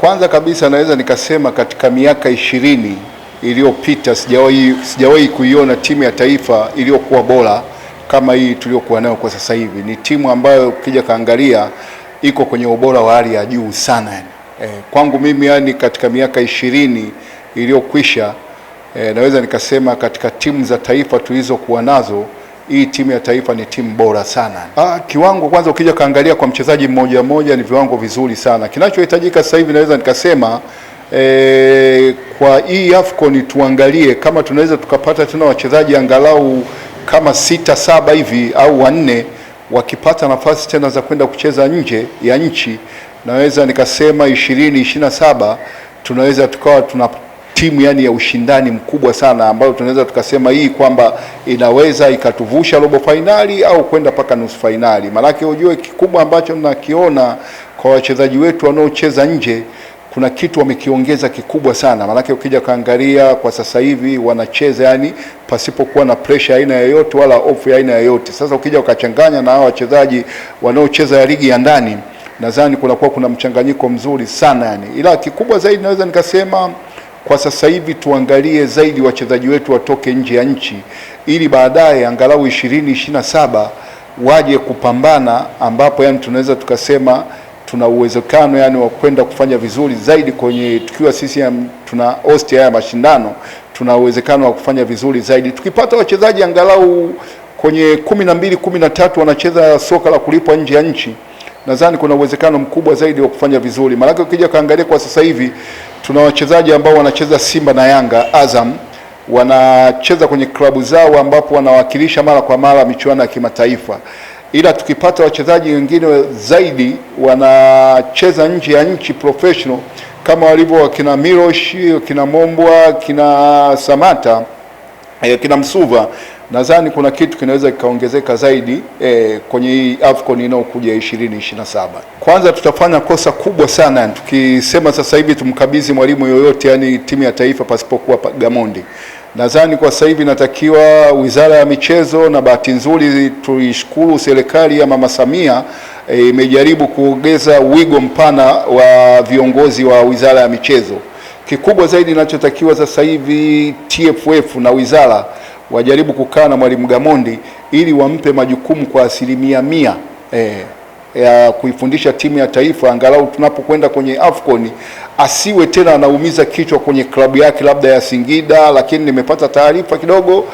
Kwanza kabisa naweza nikasema katika miaka 20 iliyopita sijawahi kuiona timu ya taifa iliyokuwa bora kama hii tuliyokuwa nayo kwa sasa hivi. Ni timu ambayo ukija kaangalia iko kwenye ubora wa hali ya juu sana yani. Kwangu mimi yani katika miaka 20 iliyokwisha naweza nikasema katika timu za taifa tulizokuwa nazo hii timu ya taifa ni timu bora sana. Kiwango kwanza ukija kaangalia kwa mchezaji mmoja mmoja ni viwango vizuri sana. Kinachohitajika sasa hivi naweza nikasema kwa hii AFCON tuangalie kama tunaweza tukapata tena wachezaji angalau kama 6-7 hivi au 4 wakipata nafasi tena za kwenda kucheza nje ya nchi, naweza nikasema 2027 tunaweza tukawa tuna timu yani ya ushindani mkubwa sana ambayo tunaweza tukasema hii kwamba inaweza ikatuvusha robo finali au kwenda mpaka nusu finali. Maanake ujue kikubwa ambacho tunakiona kwa wachezaji wetu wanaocheza nje, kuna kitu wamekiongeza kikubwa sana. Maanake ukija kaangalia kwa sasa hivi wanacheza yani pasipokuwa na pressure aina yoyote wala hofu ya aina yoyote. Sasa ukija ukachanganya na hao wachezaji wanaocheza ya ligi ya ndani, nadhani kuna mchanganyiko mzuri sana yani. Ila kikubwa zaidi naweza nikasema kwa sasa hivi tuangalie zaidi wachezaji wetu watoke nje ya nchi ili baadaye angalau 2027 waje kupambana, ambapo yani tunaweza tukasema tuna uwezekano yani wa kwenda kufanya vizuri zaidi kwenye, tukiwa sisi tuna host haya mashindano, tuna uwezekano wa kufanya vizuri zaidi tukipata wachezaji angalau kwenye 12-13 wanacheza soka la kulipwa nje ya nchi. Nadhani kuna uwezekano mkubwa zaidi wa kufanya vizuri. Maana ukija kaangalia kwa sasa hivi tuna wachezaji ambao wanacheza Simba na Yanga, Azam, wanacheza kwenye klabu zao ambapo wanawakilisha mara kwa mara michuano ya kimataifa. Ila tukipata wachezaji wengine zaidi wanacheza nje ya nchi professional kama walivyo wakina Mirosh, kina Mombwa, kina Samata, kina Msuva, nadhani kuna kitu kinaweza kikaongezeka zaidi kwenye hii AFCON inayokuja 2027. Kwanza tutafanya kosa kubwa sana tukisema sasa hivi tumkabidhi mwalimu yoyote yani timu ya taifa pasipokuwa Gamondi. Nadhani kwa sasa hivi natakiwa Wizara ya Michezo, na bahati nzuri tuishukuru serikali ya Mama Samia imejaribu kuongeza wigo mpana wa viongozi wa Wizara ya Michezo. Kikubwa zaidi ninachotakiwa sasa hivi TFF na wizara wajaribu kukaa na mwalimu Gamondi ili wampe majukumu kwa 100% ya kuifundisha timu ya taifa, angalau tunapokwenda kwenye AFCON asiwe tena anaumiza kichwa kwenye klabu yake labda ya Singida, lakini nimepata taarifa kidogo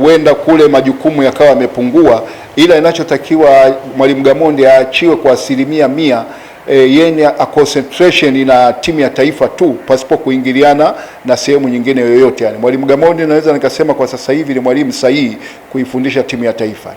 huenda kule majukumu yakawa yamepungua, ila inachotakiwa mwalimu Gamondi aachiwe kwa 100% yeye a concentration na timu ya taifa tu pasipo kuingiliana na sehemu nyingine yoyote yani. Mwalimu Gamondi naweza nikasema kwa sasa hivi ni mwalimu sahihi kuifundisha timu ya taifa.